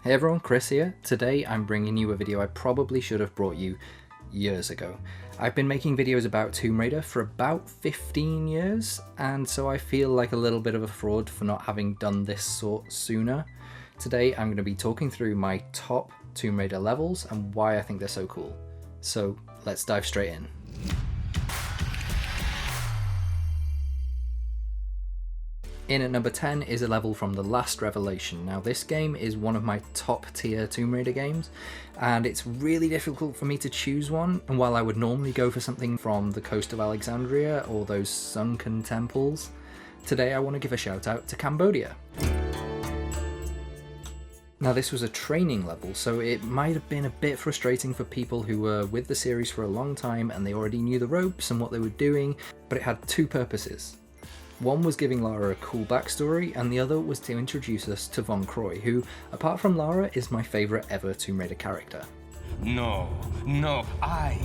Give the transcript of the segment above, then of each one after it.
Hey everyone, Chris here. Today I'm bringing you a video I probably should have brought you years ago. I've been making videos about Tomb Raider for about 15 years, and so I feel like a little bit of a fraud for not having done this sort sooner. Today I'm going to be talking through my top Tomb Raider levels and why I think they're so cool. So let's dive straight in. In at number 10 is a level from The Last Revelation. Now this game is one of my top tier Tomb Raider games, and it's really difficult for me to choose one, and while I would normally go for something from the coast of Alexandria or those sunken temples, today I want to give a shout out to Cambodia. Now this was a training level, so it might have been a bit frustrating for people who were with the series for a long time and they already knew the ropes and what they were doing, but it had two purposes. One was giving Lara a cool backstory, and the other was to introduce us to Von Croy, who, apart from Lara, is my favourite ever Tomb Raider character. No, I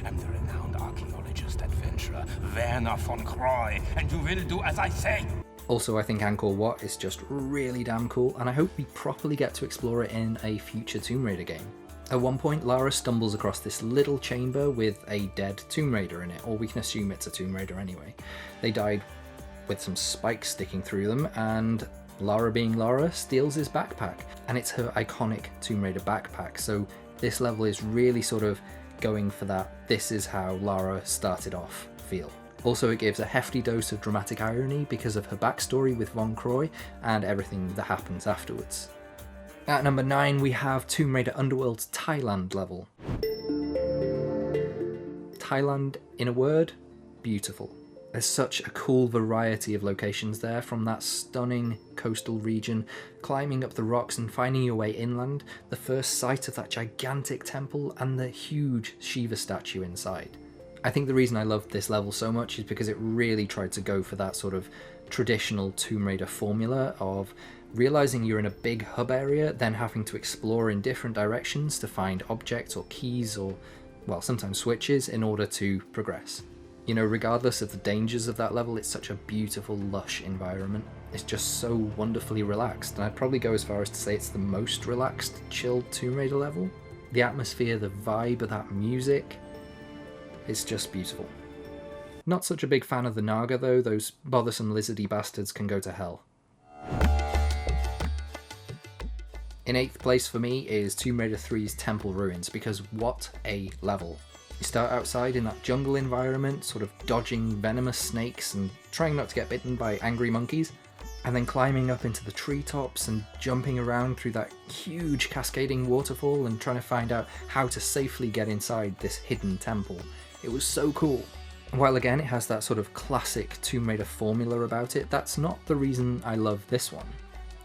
am the renowned archaeologist adventurer, Werner von Croy, and you will do as I say. Also, I think Angkor Wat is just really damn cool, and I hope we properly get to explore it in a future Tomb Raider game. At one point, Lara stumbles across this little chamber with a dead Tomb Raider in it, or we can assume it's a Tomb Raider anyway. They died with some spikes sticking through them, and Lara, being Lara, steals his backpack, and it's her iconic Tomb Raider backpack, so this level is really sort of going for that "this is how Lara started off" feel. Also, it gives a hefty dose of dramatic irony because of her backstory with Von Croy and everything that happens afterwards. At number 9 we have Tomb Raider Underworld's Thailand level. Thailand, in a word, beautiful. There's such a cool variety of locations there, from that stunning coastal region, climbing up the rocks and finding your way inland, the first sight of that gigantic temple and the huge Shiva statue inside. I think the reason I loved this level so much is because it really tried to go for that sort of traditional Tomb Raider formula of realizing you're in a big hub area, then having to explore in different directions to find objects or keys or, well, sometimes switches in order to progress. You know, regardless of the dangers of that level, it's such a beautiful, lush environment. It's just so wonderfully relaxed, and I'd probably go as far as to say it's the most relaxed, chilled Tomb Raider level. The atmosphere, the vibe of that music, it's just beautiful. Not such a big fan of the Naga though, those bothersome lizardy bastards can go to hell. In 8th place for me is Tomb Raider 3's Temple Ruins, because what a level. You start outside in that jungle environment, sort of dodging venomous snakes and trying not to get bitten by angry monkeys, and then climbing up into the treetops and jumping around through that huge cascading waterfall and trying to find out how to safely get inside this hidden temple. It was so cool. While again it has that sort of classic Tomb Raider formula about it, that's not the reason I love this one.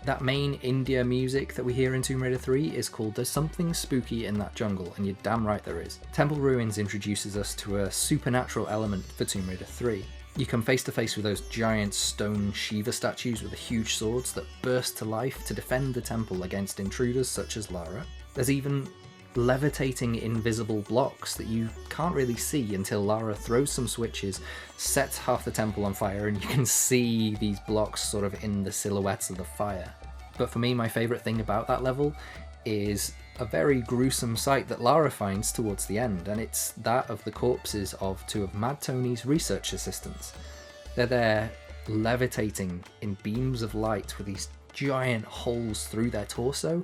That main India music that we hear in Tomb Raider 3 is called "There's Something Spooky in That Jungle," and you're damn right there is. Temple Ruins introduces us to a supernatural element for Tomb Raider 3. You come face to face with those giant stone Shiva statues with the huge swords that burst to life to defend the temple against intruders such as Lara. There's even levitating invisible blocks that you can't really see until Lara throws some switches, sets half the temple on fire, and you can see these blocks sort of in the silhouettes of the fire. But for me, my favourite thing about that level is a very gruesome sight that Lara finds towards the end, and it's that of the corpses of two of Mad Tony's research assistants. They're there levitating in beams of light with these giant holes through their torso,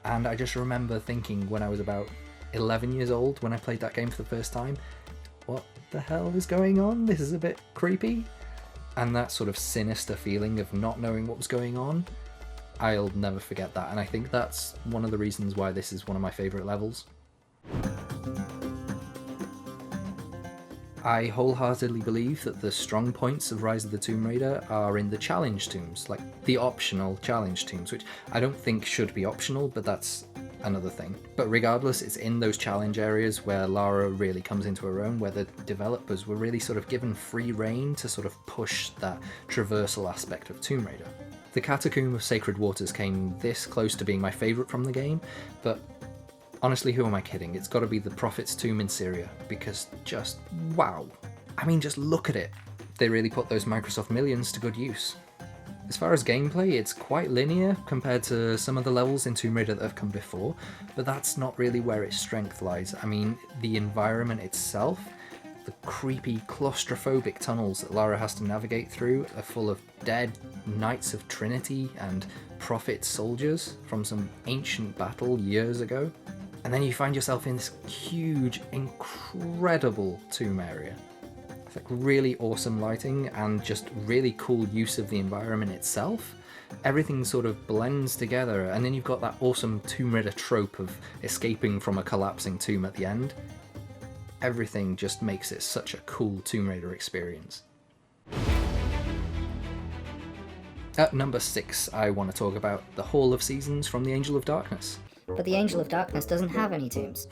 and I just remember thinking when I was about 11 years old when I played that game for the first time, what the hell is going on? This is a bit creepy. And that sort of sinister feeling of not knowing what was going on, I'll never forget that, and I think that's one of the reasons why this is one of my favourite levels. I wholeheartedly believe that the strong points of Rise of the Tomb Raider are in the challenge tombs, like the optional challenge tombs, which I don't think should be optional, but that's another thing. But regardless, it's in those challenge areas where Lara really comes into her own, where the developers were really sort of given free rein to sort of push that traversal aspect of Tomb Raider. The Catacomb of Sacred Waters came this close to being my favourite from the game, but honestly, who am I kidding? It's got to be the Prophet's Tomb in Syria, because just wow. I mean, just look at it. They really put those Microsoft millions to good use. As far as gameplay, it's quite linear compared to some of the levels in Tomb Raider that have come before, but that's not really where its strength lies. I mean, the environment itself, the creepy claustrophobic tunnels that Lara has to navigate through are full of dead Knights of Trinity and Prophet soldiers from some ancient battle years ago. And then you find yourself in this huge, incredible tomb area. It's like really awesome lighting and just really cool use of the environment itself. Everything sort of blends together, and then you've got that awesome Tomb Raider trope of escaping from a collapsing tomb at the end. Everything just makes it such a cool Tomb Raider experience. At number 6, I want to talk about the Hall of Seasons from the Angel of Darkness. But the Angel of Darkness doesn't have any tombs.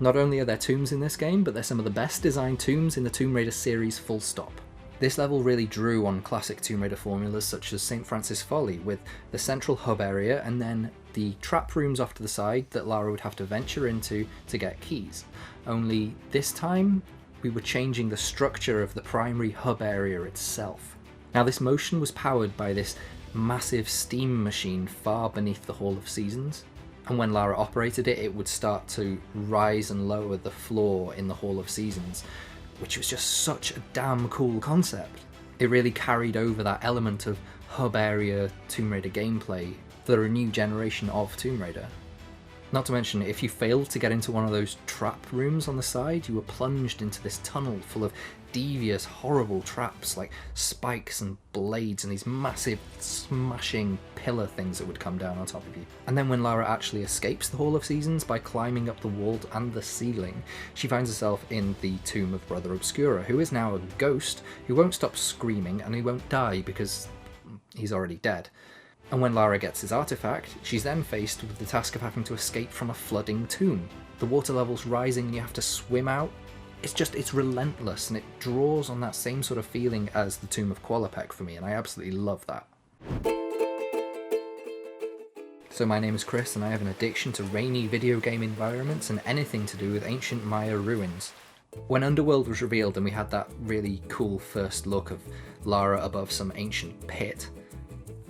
Not only are there tombs in this game, but they're some of the best designed tombs in the Tomb Raider series, full stop. This level really drew on classic Tomb Raider formulas such as St. Francis Folly, with the central hub area and then the trap rooms off to the side that Lara would have to venture into to get keys. Only this time, we were changing the structure of the primary hub area itself. Now this motion was powered by this massive steam machine far beneath the Hall of Seasons, and when Lara operated it, it would start to rise and lower the floor in the Hall of Seasons, which was just such a damn cool concept. It really carried over that element of hub area Tomb Raider gameplay for a new generation of Tomb Raider. Not to mention, if you failed to get into one of those trap rooms on the side, you were plunged into this tunnel full of devious, horrible traps like spikes and blades and these massive smashing pillar things that would come down on top of you. And then when Lara actually escapes the Hall of Seasons by climbing up the wall and the ceiling, she finds herself in the tomb of Brother Obscura, who is now a ghost who won't stop screaming and he won't die because he's already dead. And when Lara gets his artifact, she's then faced with the task of having to escape from a flooding tomb. The water level's rising and you have to swim out. It's relentless, and it draws on that same sort of feeling as the Tomb of QUALOPEC for me, and I absolutely love that. So my name is Chris, and I have an addiction to rainy video game environments and anything to do with ancient Maya ruins. When Underworld was revealed and we had that really cool first look of Lara above some ancient pit,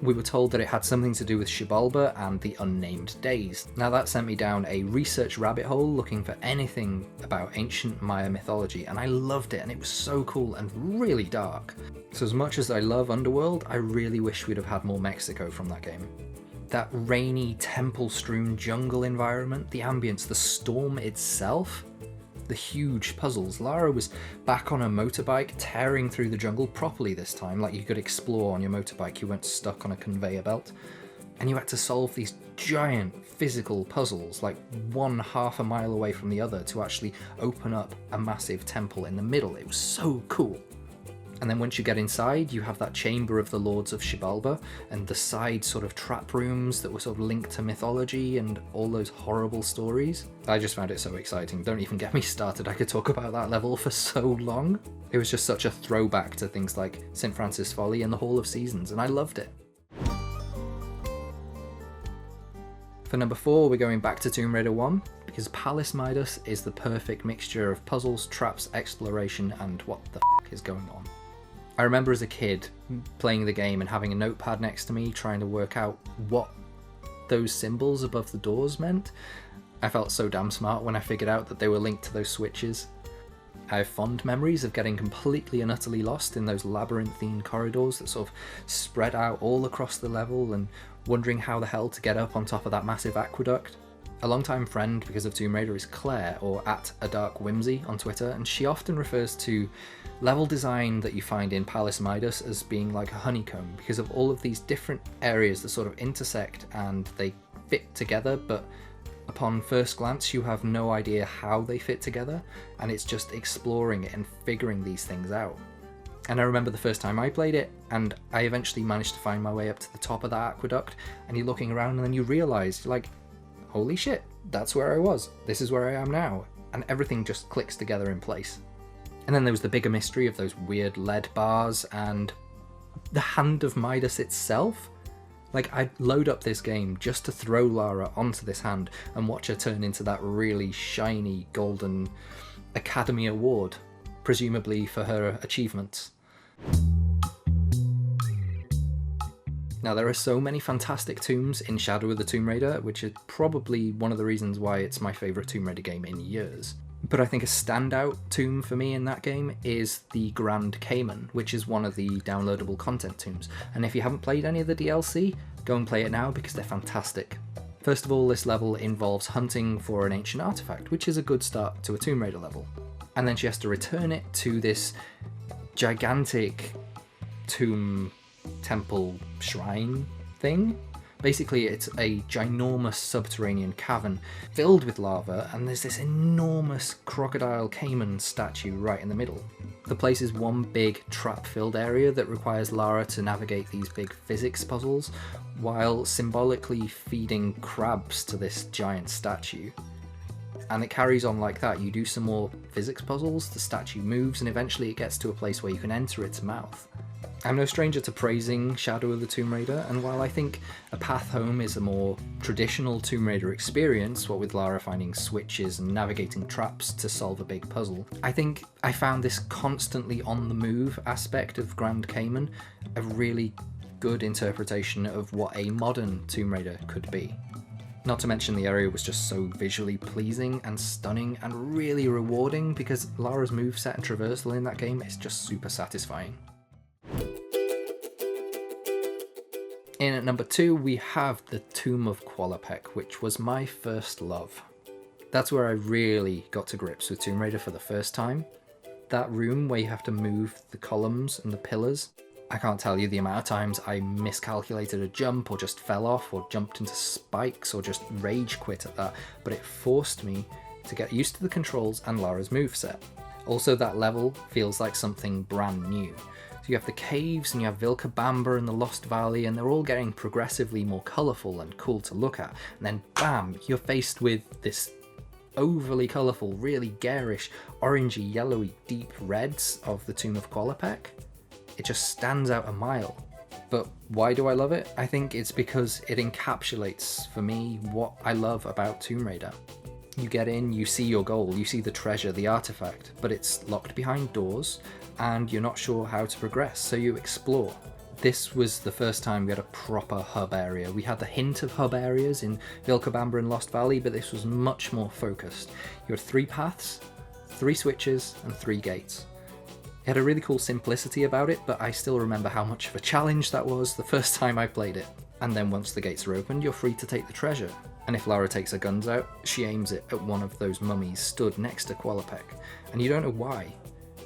we were told that it had something to do with Xibalba and the Unnamed Days. Now that sent me down a research rabbit hole looking for anything about ancient Maya mythology, and I loved it, and it was so cool and really dark. So as much as I love Underworld, I really wish we'd have had more Mexico from that game. That rainy, temple-strewn jungle environment, the ambience, the storm itself, the huge puzzles. Lara was back on a motorbike, tearing through the jungle properly this time, like you could explore on your motorbike, you weren't stuck on a conveyor belt. And you had to solve these giant physical puzzles, like one half a mile away from the other, to actually open up a massive temple in the middle. It was so cool. And then once you get inside, you have that chamber of the Lords of Xibalba, and the side sort of trap rooms that were sort of linked to mythology and all those horrible stories. I just found it so exciting. Don't even get me started. I could talk about that level for so long. It was just such a throwback to things like St. Francis Folly and the Hall of Seasons, and I loved it. For number 4, we're going back to Tomb Raider 1, because Palace Midas is the perfect mixture of puzzles, traps, exploration, and what the f*** is going on. I remember as a kid playing the game and having a notepad next to me trying to work out what those symbols above the doors meant. I felt so damn smart when I figured out that they were linked to those switches. I have fond memories of getting completely and utterly lost in those labyrinthine corridors that sort of spread out all across the level and wondering how the hell to get up on top of that massive aqueduct. A longtime friend because of Tomb Raider is Claire, or @ADarkWhimsy on Twitter, and she often refers to level design that you find in Palace Midas as being like a honeycomb because of all of these different areas that sort of intersect and they fit together, but upon first glance you have no idea how they fit together, and it's just exploring it and figuring these things out. And I remember the first time I played it, and I eventually managed to find my way up to the top of that aqueduct, and you're looking around and then you realise, like, holy shit, that's where I was, this is where I am now, and everything just clicks together in place. And then there was the bigger mystery of those weird lead bars and the Hand of Midas itself. Like, I'd load up this game just to throw Lara onto this hand and watch her turn into that really shiny golden Academy Award presumably for her achievements. Now, there are so many fantastic tombs in Shadow of the Tomb Raider, which is probably one of the reasons why it's my favourite Tomb Raider game in years. But I think a standout tomb for me in that game is the Grand Cayman, which is one of the downloadable content tombs. And if you haven't played any of the DLC, go and play it now because they're fantastic. First of all, this level involves hunting for an ancient artifact, which is a good start to a Tomb Raider level. And then she has to return it to this gigantic tomb, temple, shrine thing. Basically, it's a ginormous subterranean cavern filled with lava, and there's this enormous crocodile caiman statue right in the middle. The place is one big trap-filled area that requires Lara to navigate these big physics puzzles, while symbolically feeding crabs to this giant statue. And it carries on like that. You do some more physics puzzles, the statue moves, and eventually it gets to a place where you can enter its mouth. I'm no stranger to praising Shadow of the Tomb Raider, and while I think A Path Home is a more traditional Tomb Raider experience, what with Lara finding switches and navigating traps to solve a big puzzle, I think I found this constantly on the move aspect of Grand Cayman a really good interpretation of what a modern Tomb Raider could be. Not to mention the area was just so visually pleasing and stunning and really rewarding because Lara's moveset and traversal in that game is just super satisfying. In at number 2, we have the Tomb of QUALOPEC, which was my first love. That's where I really got to grips with Tomb Raider for the first time. That room where you have to move the columns and the pillars. I can't tell you the amount of times I miscalculated a jump or just fell off or jumped into spikes or just rage quit at that, but it forced me to get used to the controls and Lara's moveset. Also, that level feels like something brand new. You have the caves and you have Vilcabamba and the Lost Valley, and they're all getting progressively more colourful and cool to look at. And then bam, you're faced with this overly colourful, really garish, orangey, yellowy, deep reds of the Tomb of QUALOPEC. It just stands out a mile. But why do I love it? I think it's because it encapsulates, for me, what I love about Tomb Raider. You get in, you see your goal, you see the treasure, the artifact, but it's locked behind doors, and you're not sure how to progress, so you explore. This was the first time we had a proper hub area. We had the hint of hub areas in Vilcabamba and Lost Valley, but this was much more focused. You had 3 paths, 3 switches, and 3 gates. It had a really cool simplicity about it, but I still remember how much of a challenge that was the first time I played it. And then once the gates are opened, you're free to take the treasure. And if Lara takes her guns out, she aims it at one of those mummies stood next to QUALOPEC. And you don't know why.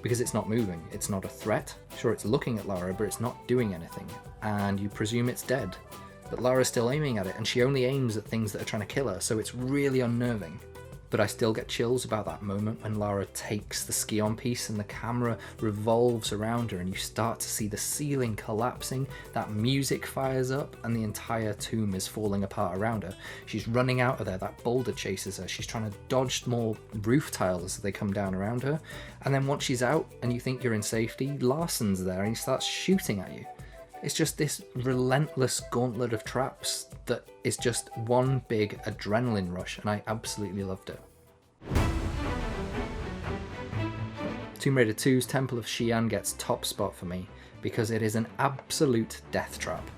Because it's not moving, it's not a threat. Sure, it's looking at Lara, but it's not doing anything, and you presume it's dead. But Lara's still aiming at it, and she only aims at things that are trying to kill her, so it's really unnerving. But I still get chills about that moment when Lara takes the ski-on piece and the camera revolves around her and you start to see the ceiling collapsing, that music fires up, and the entire tomb is falling apart around her. She's running out of there, that boulder chases her, she's trying to dodge more roof tiles as they come down around her, and then once she's out and you think you're in safety, Larsen's there and he starts shooting at you. It's just this relentless gauntlet of traps that is just one big adrenaline rush, and I absolutely loved it. Tomb Raider 2's Temple of XIAN gets top spot for me because it is an absolute death trap.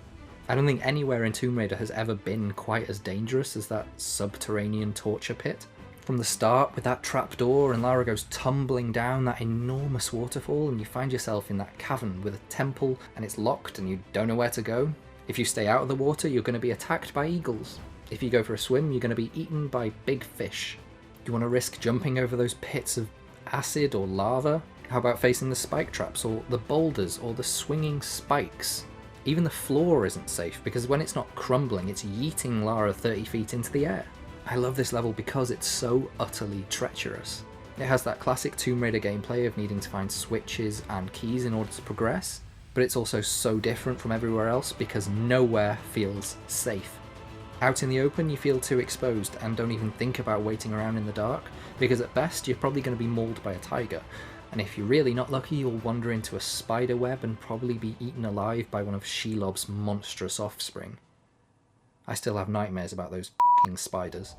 I don't think anywhere in Tomb Raider has ever been quite as dangerous as that subterranean torture pit. From the start with that trapdoor and Lara goes tumbling down that enormous waterfall and you find yourself in that cavern with a temple and it's locked and you don't know where to go. If you stay out of the water, you're going to be attacked by eagles. If you go for a swim, you're going to be eaten by big fish. You want to risk jumping over those pits of acid or lava? How about facing the spike traps or the boulders or the swinging spikes? Even the floor isn't safe because when it's not crumbling, it's yeeting Lara 30 feet into the air. I love this level because it's so utterly treacherous. It has that classic Tomb Raider gameplay of needing to find switches and keys in order to progress, but it's also so different from everywhere else because nowhere feels safe. Out in the open you feel too exposed and don't even think about waiting around in the dark, because at best you're probably going to be mauled by a tiger, and if you're really not lucky you'll wander into a spider web and probably be eaten alive by one of Shelob's monstrous offspring. I still have nightmares about those f***ing spiders.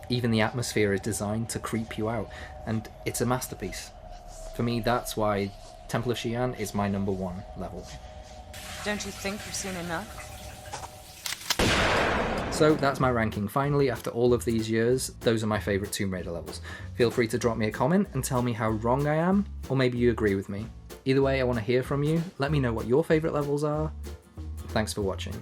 Even the atmosphere is designed to creep you out, and it's a masterpiece. For me, that's why Temple of XIAN is my number 1 level. Don't you think you've seen enough? So that's my ranking. Finally, after all of these years, those are my favourite Tomb Raider levels. Feel free to drop me a comment and tell me how wrong I am, or maybe you agree with me. Either way, I want to hear from you. Let me know what your favourite levels are. Thanks for watching.